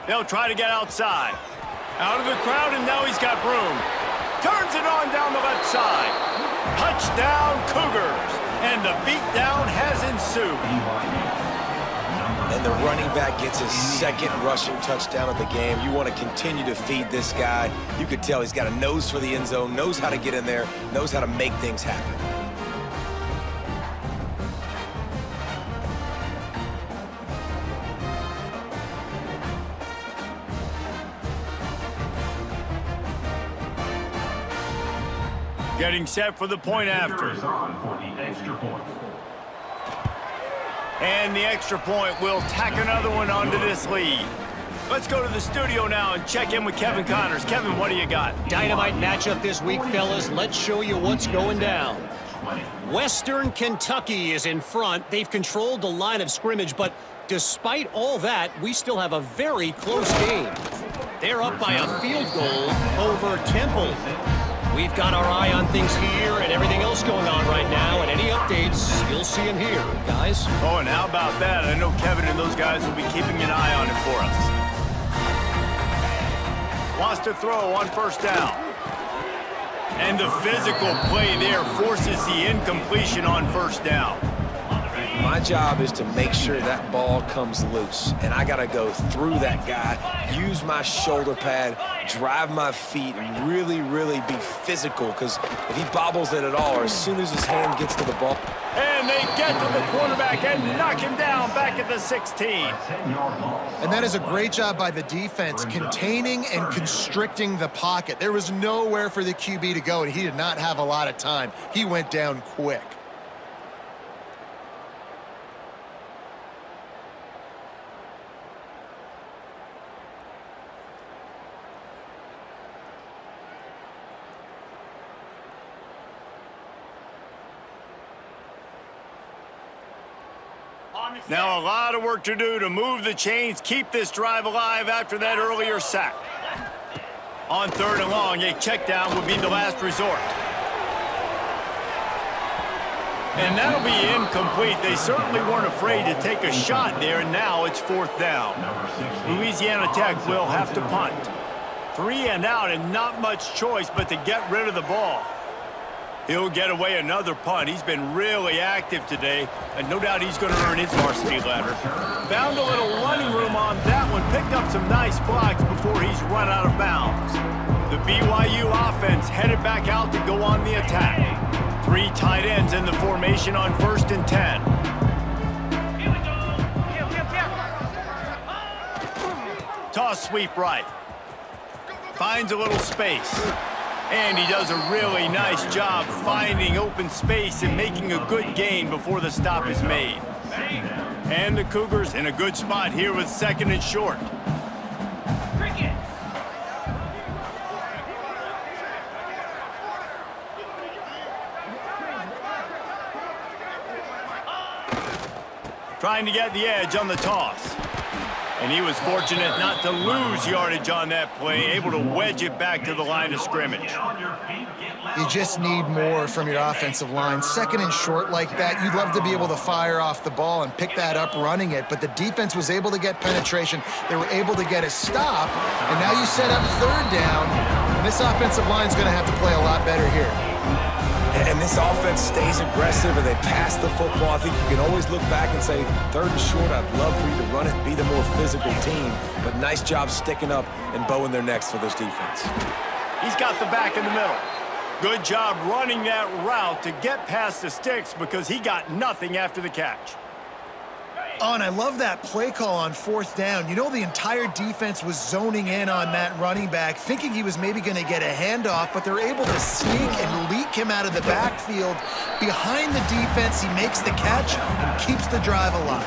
They'll try to get outside. Out of the crowd, and now he's got room. Turns it on down the left side. Touchdown, Cougars. And the beatdown has ensued. And the running back gets his 2nd rushing touchdown of the game. You want to continue to feed this guy. You could tell he's got a nose for the end zone, knows how to get in there, knows how to make things happen. Getting set for the point after. And the extra point will tack another one onto this lead. Let's go to the studio now and check in with Kevin Connors. Kevin, what do you got? Dynamite matchup this week, fellas. Let's show you what's going down. Western Kentucky is in front. They've controlled the line of scrimmage, but despite all that, we still have a very close game. They're up by a field goal over Temple. We've got our eye on things here and everything else going on right now, and any updates, you'll see them here, guys. Oh, and how about that? I know Kevin and those guys will be keeping an eye on it for us. Wants to throw on first down. And the physical play there forces the incompletion on first down. My job is to make sure that ball comes loose, and I got to go through that guy, use my shoulder pad, drive my feet, and really, really be physical, because if he bobbles it at all, or as soon as his hand gets to the ball. And they get to the quarterback and knock him down back at the 16. And that is a great job by the defense, containing and constricting the pocket. There was nowhere for the QB to go, and he did not have a lot of time. He went down quick. Now a lot of work to do to move the chains, keep this drive alive after that earlier sack. On 3rd and long, a check down would be the last resort. And that'll be incomplete. They certainly weren't afraid to take a shot there, and now it's 4th down. Louisiana Tech will have to punt. 3 and out, and not much choice but to get rid of the ball. He'll get away another punt. He's been really active today, and no doubt he's going to earn his varsity ladder. Found a little running room on that one, picked up some nice blocks before he's run out of bounds. The BYU offense headed back out to go on the attack. 3 tight ends in the formation on 1st and 10. Toss sweep right. Finds a little space. And he does a really nice job finding open space and making a good gain before the stop is made. And the Cougars in a good spot here with 2nd and short. Trying to get the edge on the toss. And he was fortunate not to lose yardage on that play, able to wedge it back to the line of scrimmage. You just need more from your offensive line. 2nd and short like that, you'd love to be able to fire off the ball and pick that up running it, but the defense was able to get penetration. They were able to get a stop, and now you set up 3rd down, and this offensive line is going to have to play a lot better here. And this offense stays aggressive and they pass the football. I think you can always look back and say, 3rd and short, I'd love for you to run it, be the more physical team. But nice job sticking up and bowing their necks for this defense. He's got the back in the middle. Good job running that route to get past the sticks because he got nothing after the catch. Oh, and I love that play call on 4th down. You know, the entire defense was zoning in on that running back, thinking he was maybe going to get a handoff, but they're able to sneak and leak him out of the backfield. Behind the defense, he makes the catch and keeps the drive alive.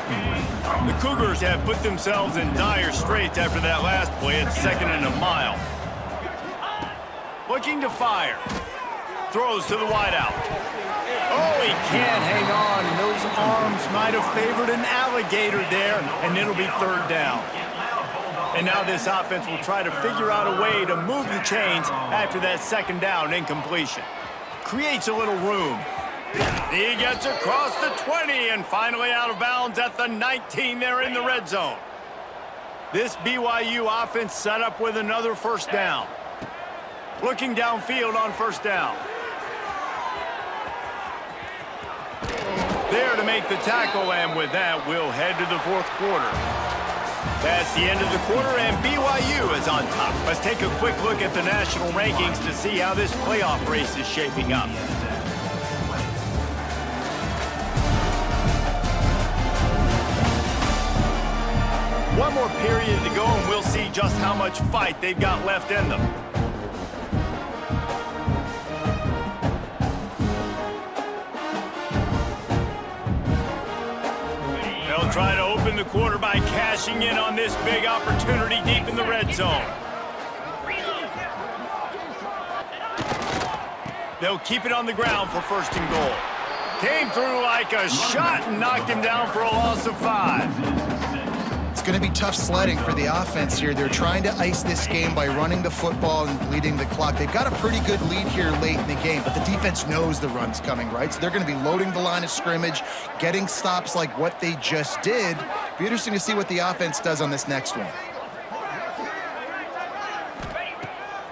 The Cougars have put themselves in dire straits after that last play at 2nd and a mile. Looking to fire. Throws to the wideout. Oh, he can't hang on, and those arms might have favored an alligator there, and it'll be 3rd down. And now this offense will try to figure out a way to move the chains after that 2nd down incompletion. Creates a little room. He gets across the 20 and finally out of bounds at the 19 there in the red zone. This BYU offense set up with another 1st down. Looking downfield on 1st down. There to make the tackle, and with that, we'll head to the 4th quarter. That's the end of the quarter, and BYU is on top. Let's take a quick look at the national rankings to see how this playoff race is shaping up. One more period to go, and we'll see just how much fight they've got left in them. They'll try to open the quarter by cashing in on this big opportunity deep in the red zone. They'll keep it on the ground for 1st and goal. Came through like a shot and knocked him down for a loss of 5. It's going to be tough sledding for the offense here. They're trying to ice this game by running the football and bleeding the clock. They've got a pretty good lead here late in the game, but the defense knows the run's coming, right? So they're going to be loading the line of scrimmage, getting stops like what they just did. Be interesting to see what the offense does on this next one.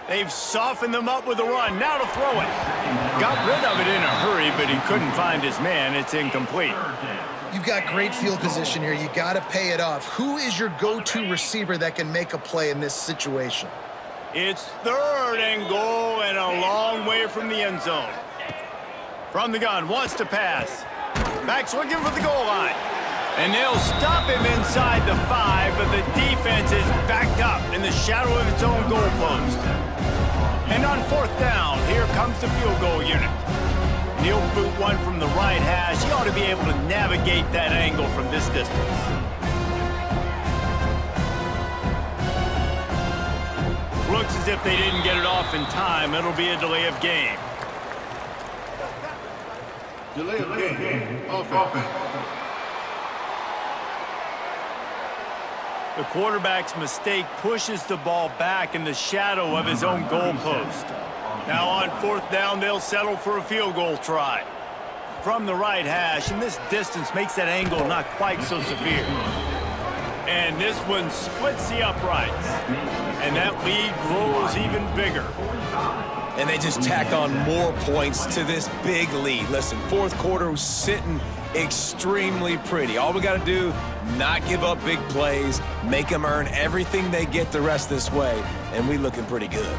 They've softened them up with a run. Now to throw it. Got rid of it in a hurry, but he couldn't find his man. It's incomplete. You've got great field position here. You got to pay it off. Who is your go-to receiver that can make a play in this situation? It's 3rd and goal and a long way from the end zone. From the gun, wants to pass. Back's looking for the goal line. And they'll stop him inside the 5, but the defense is backed up in the shadow of its own goal post. And on 4th down, here comes the field goal unit. He'll boot one from the right hash. He ought to be able to navigate that angle from this distance. Looks as if they didn't get it off in time. It'll be a delay of game. Delay of game. Offense. The quarterback's mistake pushes the ball back in the shadow of his own goalpost. Now on 4th down, they'll settle for a field goal try. From the right hash, and this distance makes that angle not quite so severe. And this one splits the uprights. And that lead grows even bigger. And they just tack on more points to this big lead. Listen, 4th quarter was sitting extremely pretty. All we got to do, not give up big plays, make them earn everything they get the rest this way, and we looking pretty good.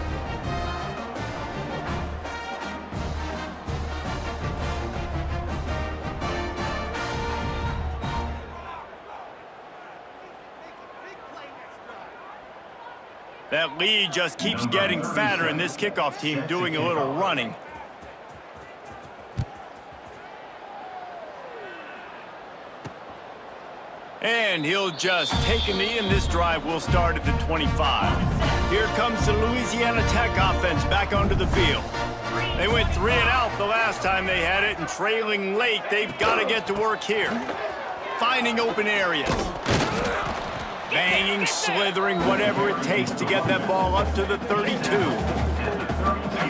That lead just keeps getting fatter, and this kickoff team doing a little running. And he'll just take a knee, and this drive will start at the 25. Here comes the Louisiana Tech offense back onto the field. They went 3 and out the last time they had it, and trailing late, they've got to get to work here. Finding open areas. Banging, slithering, whatever it takes to get that ball up to the 32.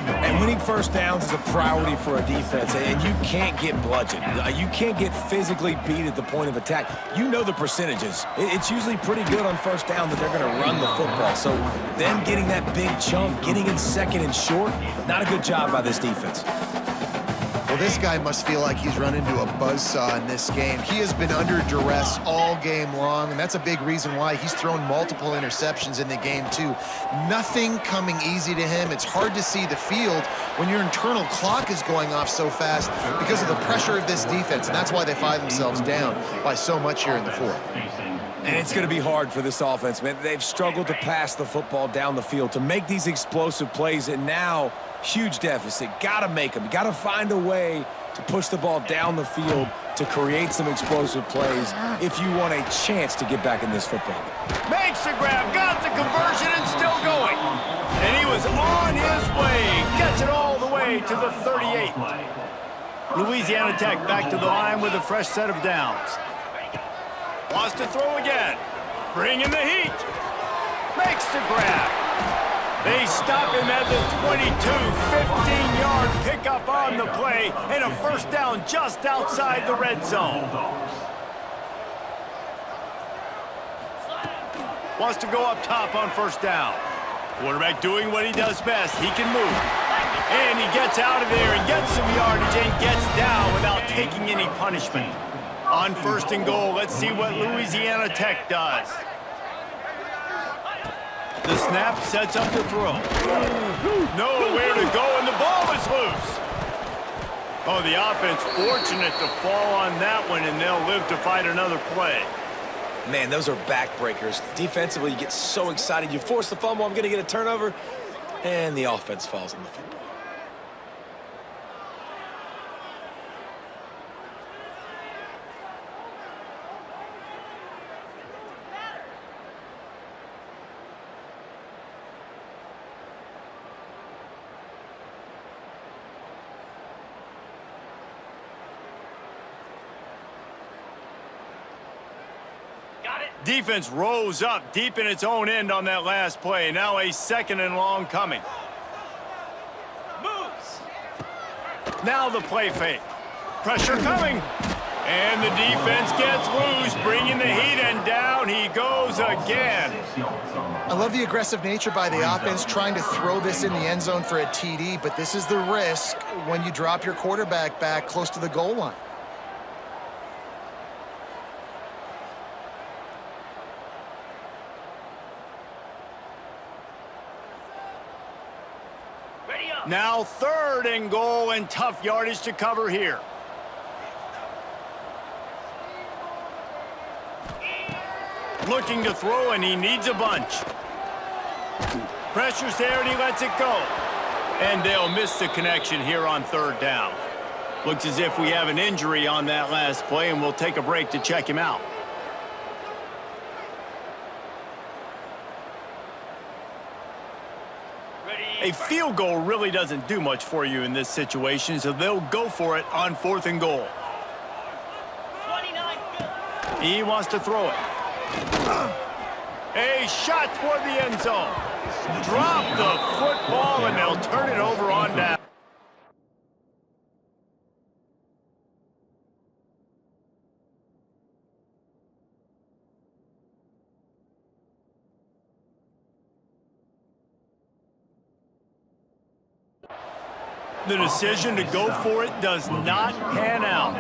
And winning first downs is a priority for a defense, and you can't get bludgeoned. You can't get physically beat at the point of attack. You know the percentages. It's usually pretty good on first down that they're going to run the football. So them getting that big chunk, getting in second and short, not a good job by this defense. Well, this guy must feel like he's run into a buzzsaw in this game. He has been under duress all game long, and that's a big reason why he's thrown multiple interceptions in the game, too. Nothing coming easy to him. It's hard to see the field when your internal clock is going off so fast because of the pressure of this defense, and that's why they find themselves down by so much here in the fourth. And it's going to be hard for this offense, man. They've struggled to pass the football down the field, to make these explosive plays, and now huge deficit. Got to make them. You got to find a way to push the ball down the field to create some explosive plays if you want a chance to get back in this football. Makes the grab, got the conversion, and still going. And he was on his way. Gets it all the way to the 38. Louisiana Tech back to the line with a fresh set of downs. Wants to throw again. Bringing the heat. Makes the grab. They stop him at the 22, 15-yard pickup on the play, and a first down just outside the red zone. Wants to go up top on first down. Quarterback doing what he does best. He can move. And he gets out of there and gets some yardage and gets down without taking any punishment. On first and goal, let's see what Louisiana Tech does. The snap sets up the throw. Nowhere to go, and the ball is loose. Oh, the offense fortunate to fall on that one, and they'll live to fight another play. Man, those are backbreakers. Defensively, you get so excited. You force the fumble, I'm going to get a turnover, and the offense falls on the football. Defense rose up deep in its own end on that last play. Now a second and long coming. Moves. Now the play fake. Pressure coming. And the defense gets loose, bringing the heat, and down he goes again. I love the aggressive nature by the offense trying to throw this in the end zone for a TD, but this is the risk when you drop your quarterback back close to the goal line. Now third and goal, and tough yardage to cover here. Looking to throw, and he needs a bunch. Pressure's there, and he lets it go. And they'll miss the connection here on third down. Looks as if we have an injury on that last play, and we'll take a break to check him out. A field goal really doesn't do much for you in this situation, so they'll go for it on fourth and goal. He wants to throw it. A shot toward the end zone. Drop the football, and they'll turn it over on down. The decision to go for it does not pan out.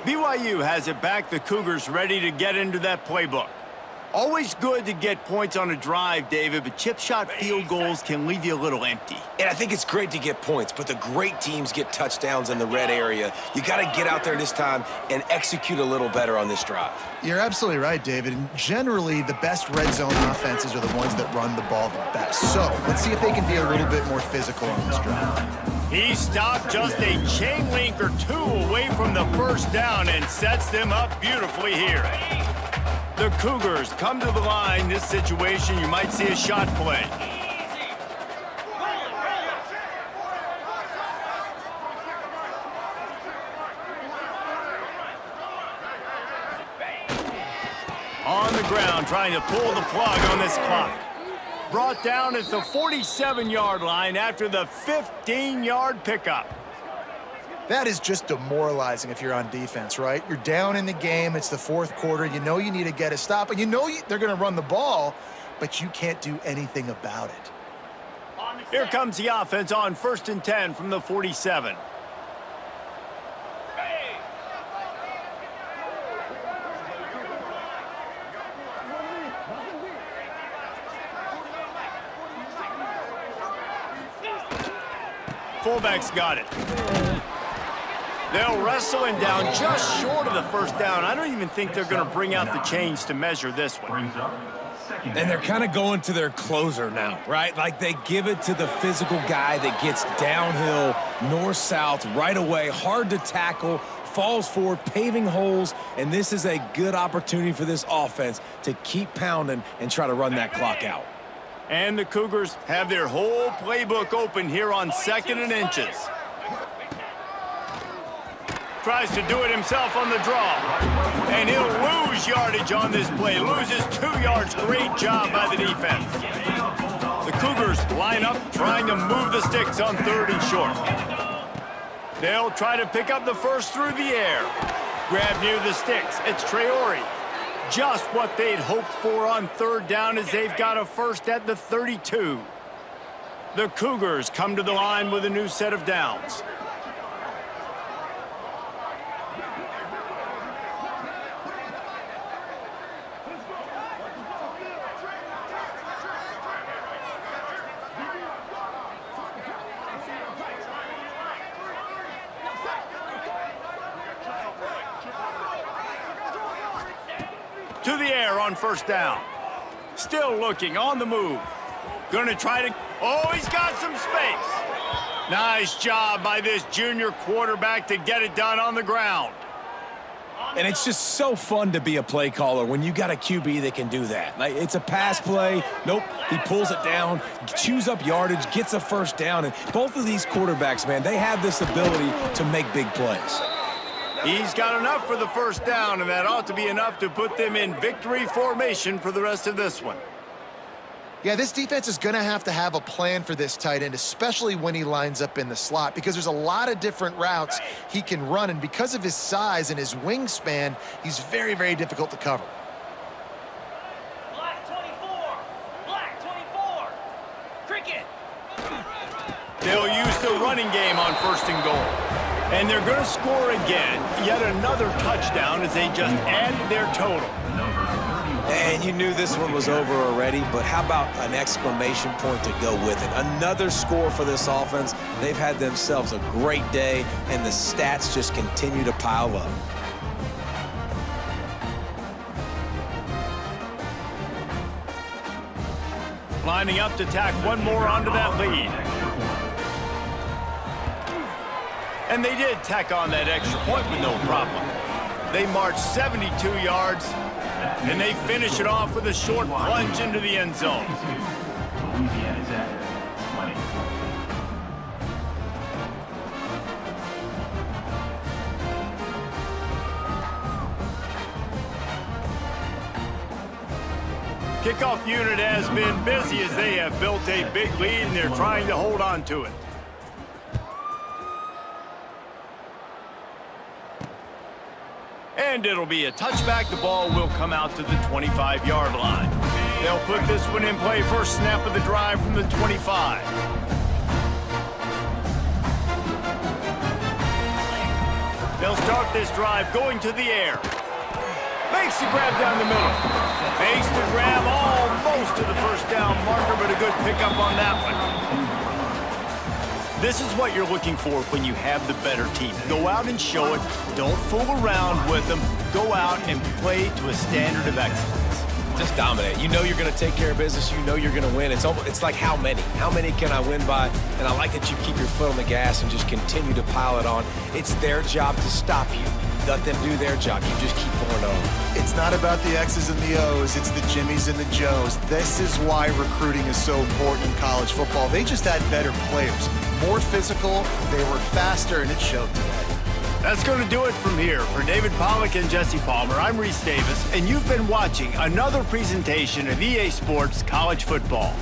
BYU has it back. The Cougars ready to get into that playbook. Always good to get points on a drive, David, but chip shot field goals can leave you a little empty. And I think it's great to get points, but the great teams get touchdowns in the red area. You got to get out there this time and execute a little better on this drive. You're absolutely right, David. And generally, the best red zone offenses are the ones that run the ball the best. So let's see if they can be a little bit more physical on this drive. He stopped just a chain link or two away from the first down and sets them up beautifully here. The Cougars come to the line. This situation, you might see a shot play. On the ground, trying to pull the plug on this clock. Brought down at the 47-yard line after the 15-yard pickup. That is just demoralizing if you're on defense, right? You're down in the game. It's the fourth quarter. You know you need to get a stop, and you know they're going to run the ball, but you can't do anything about it. Here comes the offense on 1st and 10 from the 47. Fullback's got it. They'll wrestle him down just short of the first down. I don't even think they're going to bring out the chains to measure this one. And they're kind of going to their closer now, right? Like they give it to the physical guy that gets downhill, north-south, right away, hard to tackle, falls forward, paving holes, and this is a good opportunity for this offense to keep pounding and try to run that clock out. And the Cougars have their whole playbook open here on 2nd and inches. Tries to do it himself on the draw. And he'll lose yardage on this play. Loses 2 yards. Great job by the defense. The Cougars line up trying to move the sticks on 3rd and short. They'll try to pick up the first through the air. Grab near the sticks. It's Traore. Just what they'd hoped for on 3rd down as they've got a first at the 32. The Cougars come to the line with a new set of downs. To the air on 1st down. Still looking on the move. Gonna try to... Oh, he's got some space. Nice job by this junior quarterback to get it done on the ground. And it's just so fun to be a play caller when you got a QB that can do that. Like, it's a pass play. Nope, he pulls it down, chews up yardage, gets a first down. And both of these quarterbacks, man, they have this ability to make big plays. He's got enough for the first down, and that ought to be enough to put them in victory formation for the rest of this one. Yeah, this defense is going to have a plan for this tight end, especially when he lines up in the slot, because there's a lot of different routes he can run, and because of his size and his wingspan, he's very, very difficult to cover. Black 24! Black 24! Cricket! They'll use the running game on 1st and goal. And they're going to score again. Yet another touchdown as they just added their total. And you knew this one was over already, but how about an exclamation point to go with it? Another score for this offense. They've had themselves a great day, and the stats just continue to pile up. Lining up to tack one more onto that lead. And they did tack on that extra point with no problem. They marched 72 yards, and they finish it off with a short plunge into the end zone. Louisiana's at 20. Kickoff unit has been busy as they have built a big lead, and they're trying to hold on to it. And it'll be a touchback. The ball will come out to the 25-yard line. They'll put this one in play. First snap of the drive from the 25. They'll start this drive going to the air. Makes the grab down the middle. Makes the grab almost to the first down marker, but a good pickup on that one. This is what you're looking for when you have the better team. Go out and show it. Don't fool around with them. Go out and play to a standard of excellence. Just dominate. You know you're going to take care of business. You know you're going to win. It's like how many? How many can I win by? And I like that you keep your foot on the gas and just continue to pile it on. It's their job to stop you. let them do their job. You just keep going on. It's not about the X's and the O's. It's the Jimmies and the Joes. This is why recruiting is so important in college football. They just had better players, more physical, they were faster, and it showed today. That's going to do it from here. For David Pollack and Jesse Palmer, I'm Reese Davis, and you've been watching another presentation of EA Sports College Football.